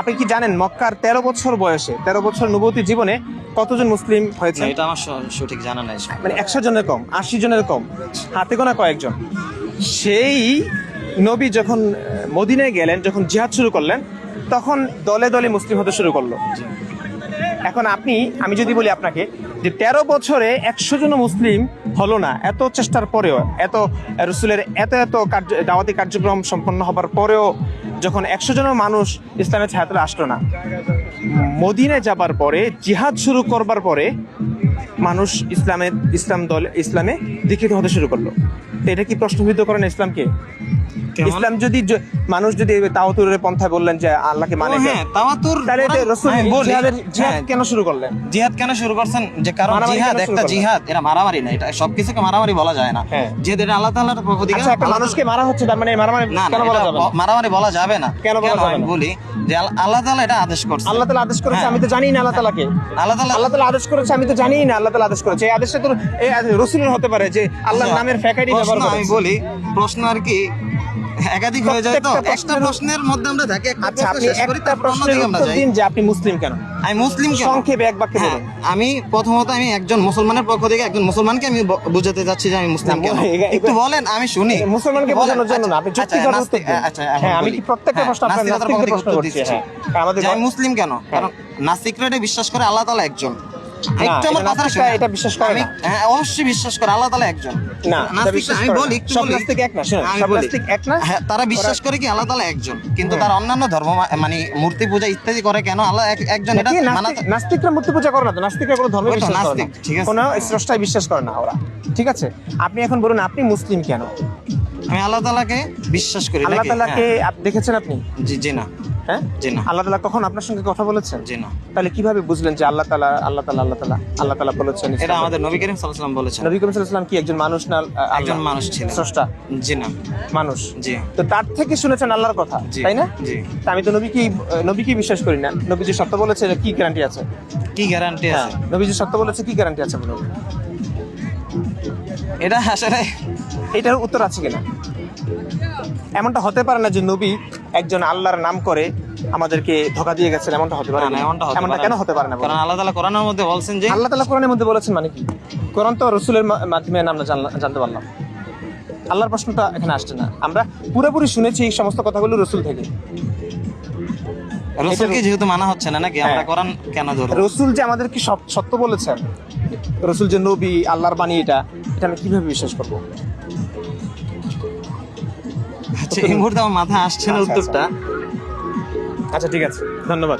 আপনি কি জানেন মক্কার 13 বছর বয়সে 13 বছর নবুয়তি জীবনে কতজন মুসলিম হয়েছে? এটা আমার সঠিক জানা নাই। মানে 100 জনের কম, 80 জনের কম, হাতে গোনা কয়েকজন। সেই নবী যখন মদিনায় গেলেন, যখন জিহাদ শুরু করলেন, তখন দলে দলে মুসলিম হতে শুরু করলো। এখন আমি যদি বলি আপনাকে যে 13 বছরে 100 জন মুসলিম হলো না, এত চেষ্টার পরেও, এত রসুলের এত দাওয়াতি কার্যক্রম সম্পন্ন হবার পরেও যখন 100 জন মানুষ ইসলামের ছায়াতলে আসলো না, মদিনায় যাবার পরে, জিহাদ শুরু করবার পরে মানুষ ইসলামে দীক্ষিত হতে শুরু করলো। তো এটা কি প্রশ্নবিদ্ধ করে না ইসলামকে? ইসলাম যদি মানুষ যদি তাওয়াতুরের পন্থা বললেন যে আল্লাহকে মানে, হ্যাঁ তাওয়াতুর, তাহলে রাসূল জিহাদ কেন শুরু করলেন? জিহাদ কেন শুরু করছেন? যে কারণ জিহাদ একটা জিহাদ, এটা মারামারি না, এটা সবকিছুকে মারামারি বলা যায় না। যেহেতু এটা আল্লাহ তাআলার পক্ষ থেকে একটা মানুষকে মারা হচ্ছে, তার মানে মারামারি কেন বলা যাবে না? মারামারি বলা যাবে না। কেন বলা যাবে না? বলি যে আল্লাহ তাআলা এটা আদেশ করছে। আল্লাহ তাআলা আদেশ করেছে, আমি তো জানি না আল্লাহ তাআলাকে। আল্লাহ তাআলা আদেশ করেছে, আমি তো জানি না আল্লাহ তাআলা আদেশ করেছে। এই আদেশটা তো রাসূলের হতে পারে যে আল্লাহর নামের ফ্যাকাইটি ব্যবহার করে। আমি বলি প্রশ্ন আর কি একাধিক হয়ে যায়, তো একটা প্রশ্নের মধ্যে আমরা থাকি। আচ্ছা, আপনি একটা প্রশ্নের উত্তর দিন যে আপনি মুসলিম কেন? আমি মুসলিম কেন, সংক্ষেপে এক বাক্যে বলুন। আমি প্রথমত আমি একজন মুসলমানের পক্ষ থেকে একজন মুসলমানকে আমি বুঝাতে যাচ্ছি যে আমি মুসলিম কেন। একটু বলেন, আমি শুনি। মুসলমানকে বোঝানোর জন্য না, আপনি যুক্তিগত উত্তর দিন। হ্যাঁ, আমি কি প্রত্যেকটা প্রশ্ন আপনার নাস্তিকদের প্রশ্ন করছি? হ্যাঁ, আমাদের আমি মুসলিম কেন? কারণ নাস্তিকরা এটা বিশ্বাস করে আল্লাহ তাআলা একজন। এটা বিশ্বাস করে না। হ্যাঁ, অবশ্যই বিশ্বাস করে আল্লাহ তাআলা একজন। না, আমি বলি একটু বলি, নাস্তিক এক না, সব নাস্তিক এক না। হ্যাঁ, তারা বিশ্বাস করে কি আল্লাহ তাআলা একজন, কিন্তু তারা অন্যান্য ধর্ম মানে মূর্তি পূজা ইত্যাদি করে কেন? আল্লাহ একজন, এটা নাস্তিকরা মূর্তি পূজা করে না তো, নাস্তিকরা কোনো ধর্মে বিশ্বাস করে না, ঠিক আছে, কোনো স্রষ্টায় বিশ্বাস করে না ওরা। ঠিক আছে, আপনি এখন বলুন আপনি মুসলিম কেন? আমি আল্লাহ তাআলাকে বিশ্বাস করি। আল্লাহ তাআলাকে দেখেছেন আপনি? জি না। হ্যাঁ, জি না। আল্লাহ তাআলা কখন আপনার সঙ্গে কথা বলেছেন? জি না। তাহলে কিভাবে বুঝলেন যে আল্লাহ তাআলা বলেছেন? এটা আমাদের নবী করিম সাল্লাল্লাহু আলাইহি ওয়াসাল্লাম বলেছেন। নবী করিম সাল্লাল্লাহু আলাইহি ওয়াসাল্লাম কি একজন মানুষ না? একজন মানুষ ছিলেন, স্রষ্টা। জি না, মানুষ। জি। তো তার থেকে শুনেছেন আল্লাহর কথা, তাই না? জি। আমি তো নবীকে বিশ্বাস করি না। নবী যে সত্য বলেছে কি গ্যারান্টি আছে? কি গ্যারান্টি আছে? নবী যে সত্য বলেছে কি গ্যারান্টি আছে বলুন? এটা আসলে এটার উত্তর আছে কিনা? এমনটা হতে পারে না যে নবী একজন আল্লাহর নাম করে আমাদেরকে ধোঁকা দিয়ে গেছেন, এমনটা হতে পারে না। এমনটা কেন হতে পারে না? কারণ আল্লাহ তাআলা কোরআনের মধ্যে বলছেন যে, আল্লাহ তাআলা কোরআনের মধ্যে বলেছেন মানে কি? কোরআন তো রাসূলের মাধ্যমে আমরা জানতে পারলাম। আল্লাহর প্রশ্নটা এখানে আসছে না। আমরা পুরোপুরি শুনেছি এই সমস্ত কথাগুলো রাসূল থেকে। রাসূলকে যেহেতু মানা হচ্ছে না, নাকি আমরা কোরআন কেন ধরব? রাসূল যে আমাদেরকে সত্য বলেছেন, রাসূল যে নবী, আল্লাহর বাণী, এটা আমি কিভাবে বিশ্বাস করব? আচ্ছা, এই মুহূর্তে আমার মাথায় আসছে না উত্তরটা। আচ্ছা, ঠিক আছে, ধন্যবাদ।